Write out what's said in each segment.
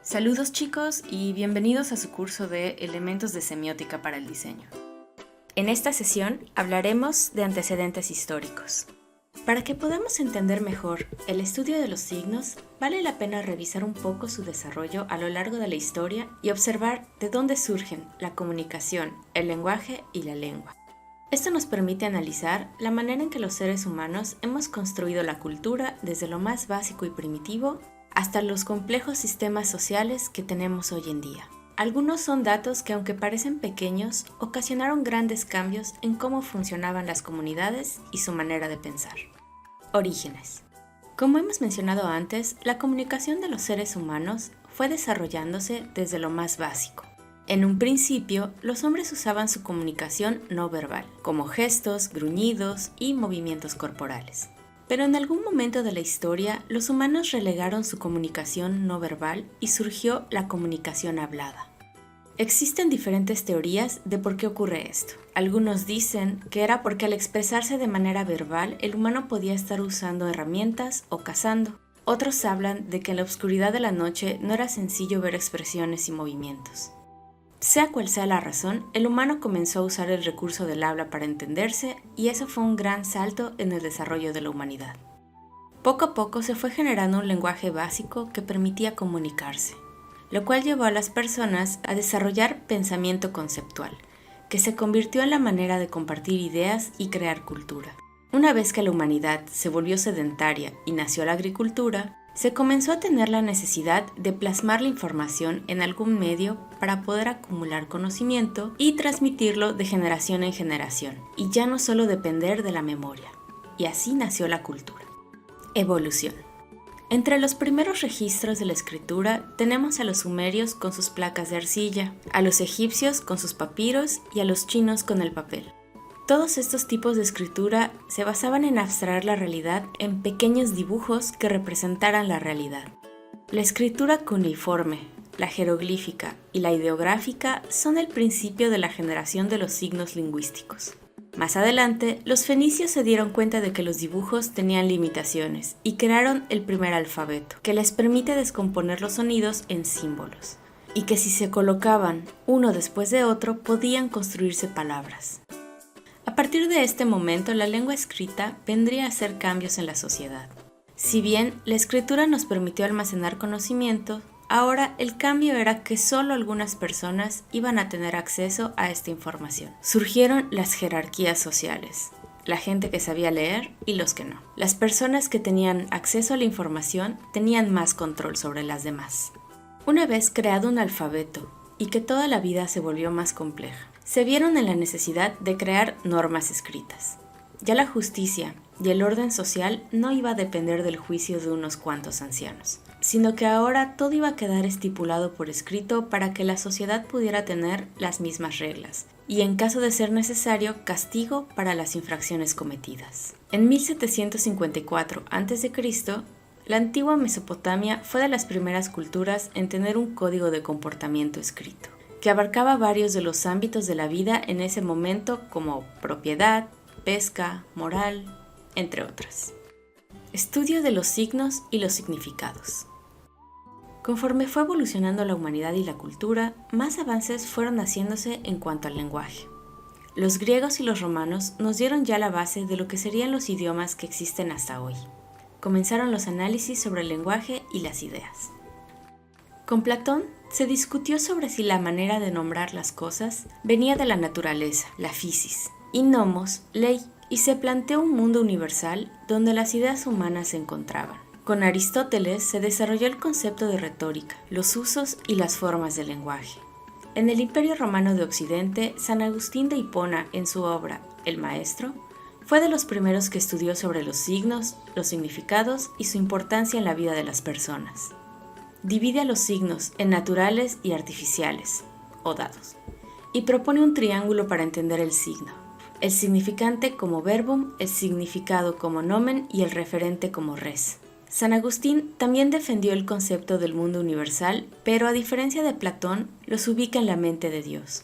Saludos chicos y bienvenidos a su curso de Elementos de Semiótica para el Diseño. En esta sesión hablaremos de antecedentes históricos. Para que podamos entender mejor el estudio de los signos, vale la pena revisar un poco su desarrollo a lo largo de la historia y observar de dónde surgen la comunicación, el lenguaje y la lengua. Esto nos permite analizar la manera en que los seres humanos hemos construido la cultura desde lo más básico y primitivo hasta los complejos sistemas sociales que tenemos hoy en día. Algunos son datos que, aunque parecen pequeños, ocasionaron grandes cambios en cómo funcionaban las comunidades y su manera de pensar. Orígenes. Como hemos mencionado antes, la comunicación de los seres humanos fue desarrollándose desde lo más básico. En un principio, los hombres usaban su comunicación no verbal, como gestos, gruñidos y movimientos corporales. Pero en algún momento de la historia, los humanos relegaron su comunicación no verbal y surgió la comunicación hablada. Existen diferentes teorías de por qué ocurre esto. Algunos dicen que era porque al expresarse de manera verbal, el humano podía estar usando herramientas o cazando. Otros hablan de que en la oscuridad de la noche no era sencillo ver expresiones y movimientos. Sea cual sea la razón, el humano comenzó a usar el recurso del habla para entenderse y eso fue un gran salto en el desarrollo de la humanidad. Poco a poco se fue generando un lenguaje básico que permitía comunicarse, lo cual llevó a las personas a desarrollar pensamiento conceptual, que se convirtió en la manera de compartir ideas y crear cultura. Una vez que la humanidad se volvió sedentaria y nació la agricultura, se comenzó a tener la necesidad de plasmar la información en algún medio para poder acumular conocimiento y transmitirlo de generación en generación, y ya no solo depender de la memoria. Y así nació la cultura. Evolución. Entre los primeros registros de la escritura tenemos a los sumerios con sus placas de arcilla, a los egipcios con sus papiros y a los chinos con el papel. Todos estos tipos de escritura se basaban en abstraer la realidad en pequeños dibujos que representaran la realidad. La escritura cuneiforme, la jeroglífica y la ideográfica son el principio de la generación de los signos lingüísticos. Más adelante, los fenicios se dieron cuenta de que los dibujos tenían limitaciones y crearon el primer alfabeto, que les permite descomponer los sonidos en símbolos, y que si se colocaban uno después de otro podían construirse palabras. A partir de este momento, la lengua escrita vendría a hacer cambios en la sociedad. Si bien la escritura nos permitió almacenar conocimiento, ahora el cambio era que solo algunas personas iban a tener acceso a esta información. Surgieron las jerarquías sociales, la gente que sabía leer y los que no. Las personas que tenían acceso a la información tenían más control sobre las demás. Una vez creado un alfabeto y que toda la vida se volvió más compleja, se vieron en la necesidad de crear normas escritas. Ya la justicia y el orden social no iba a depender del juicio de unos cuantos ancianos, sino que ahora todo iba a quedar estipulado por escrito para que la sociedad pudiera tener las mismas reglas, y en caso de ser necesario, castigo para las infracciones cometidas. En 1754 a.C., la antigua Mesopotamia fue de las primeras culturas en tener un código de comportamiento escrito, que abarcaba varios de los ámbitos de la vida en ese momento como propiedad, pesca, moral, entre otras. Estudio de los signos y los significados. Conforme fue evolucionando la humanidad y la cultura, más avances fueron haciéndose en cuanto al lenguaje. Los griegos y los romanos nos dieron ya la base de lo que serían los idiomas que existen hasta hoy. Comenzaron los análisis sobre el lenguaje y las ideas. Con Platón se discutió sobre si la manera de nombrar las cosas venía de la naturaleza, la physis, y nomos, ley, y se planteó un mundo universal donde las ideas humanas se encontraban. Con Aristóteles se desarrolló el concepto de retórica, los usos y las formas del lenguaje. En el Imperio Romano de Occidente, San Agustín de Hipona, en su obra El Maestro, fue de los primeros que estudió sobre los signos, los significados y su importancia en la vida de las personas. Divide a los signos en naturales y artificiales, o dados, y propone un triángulo para entender el signo, el significante como verbum, el significado como nomen y el referente como res. San Agustín también defendió el concepto del mundo universal, pero a diferencia de Platón, los ubica en la mente de Dios.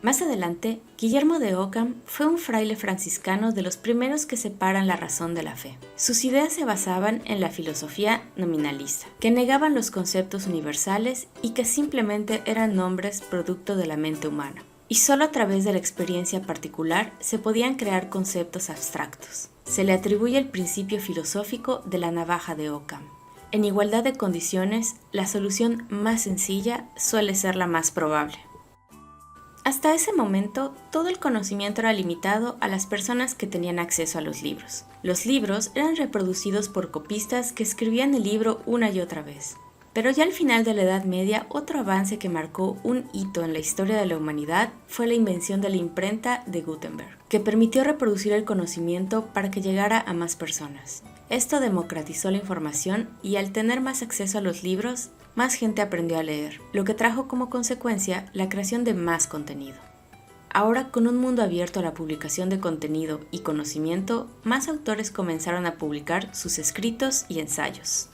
Más adelante, Guillermo de Ockham fue un fraile franciscano de los primeros que separan la razón de la fe. Sus ideas se basaban en la filosofía nominalista, que negaban los conceptos universales y que simplemente eran nombres producto de la mente humana. Y solo a través de la experiencia particular se podían crear conceptos abstractos. Se le atribuye el principio filosófico de la navaja de Ockham. En igualdad de condiciones, la solución más sencilla suele ser la más probable. Hasta ese momento, todo el conocimiento era limitado a las personas que tenían acceso a los libros. Los libros eran reproducidos por copistas que escribían el libro una y otra vez. Pero ya al final de la Edad Media, otro avance que marcó un hito en la historia de la humanidad fue la invención de la imprenta de Gutenberg, que permitió reproducir el conocimiento para que llegara a más personas. Esto democratizó la información y al tener más acceso a los libros, más gente aprendió a leer, lo que trajo como consecuencia la creación de más contenido. Ahora, con un mundo abierto a la publicación de contenido y conocimiento, más autores comenzaron a publicar sus escritos y ensayos.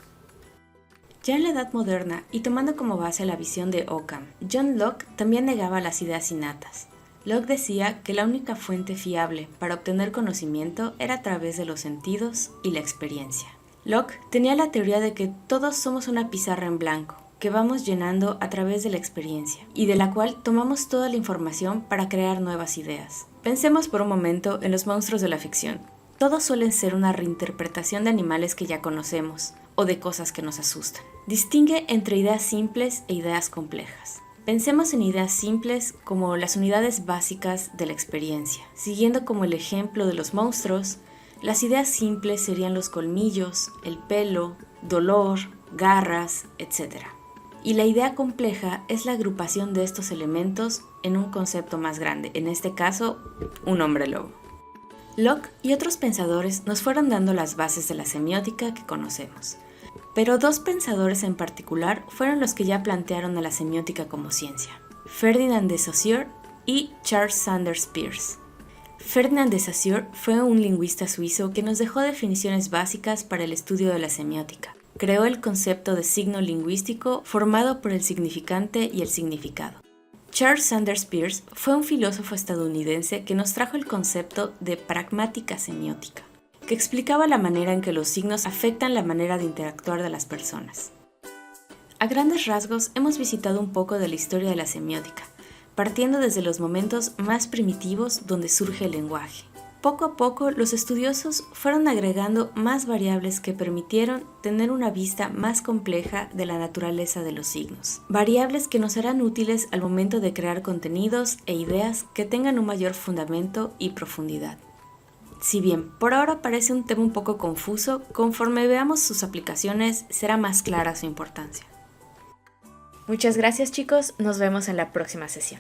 Ya en la Edad Moderna, y tomando como base la visión de Ockham, John Locke también negaba las ideas innatas. Locke decía que la única fuente fiable para obtener conocimiento era a través de los sentidos y la experiencia. Locke tenía la teoría de que todos somos una pizarra en blanco, que vamos llenando a través de la experiencia, y de la cual tomamos toda la información para crear nuevas ideas. Pensemos por un momento en los monstruos de la ficción. Todos suelen ser una reinterpretación de animales que ya conocemos, o de cosas que nos asustan. Distingue entre ideas simples e ideas complejas. Pensemos en ideas simples como las unidades básicas de la experiencia. Siguiendo como el ejemplo de los monstruos, las ideas simples serían los colmillos, el pelo, dolor, garras, etc. Y la idea compleja es la agrupación de estos elementos en un concepto más grande, en este caso, un hombre lobo. Locke y otros pensadores nos fueron dando las bases de la semiótica que conocemos. Pero dos pensadores en particular fueron los que ya plantearon a la semiótica como ciencia: Ferdinand de Saussure y Charles Sanders Peirce. Ferdinand de Saussure fue un lingüista suizo que nos dejó definiciones básicas para el estudio de la semiótica. Creó el concepto de signo lingüístico formado por el significante y el significado. Charles Sanders Peirce fue un filósofo estadounidense que nos trajo el concepto de pragmática semiótica, que explicaba la manera en que los signos afectan la manera de interactuar de las personas. A grandes rasgos, hemos visitado un poco de la historia de la semiótica, partiendo desde los momentos más primitivos donde surge el lenguaje. Poco a poco, los estudiosos fueron agregando más variables que permitieron tener una vista más compleja de la naturaleza de los signos. Variables que nos serán útiles al momento de crear contenidos e ideas que tengan un mayor fundamento y profundidad. Si bien por ahora parece un tema un poco confuso, conforme veamos sus aplicaciones será más clara su importancia. Muchas gracias, chicos, nos vemos en la próxima sesión.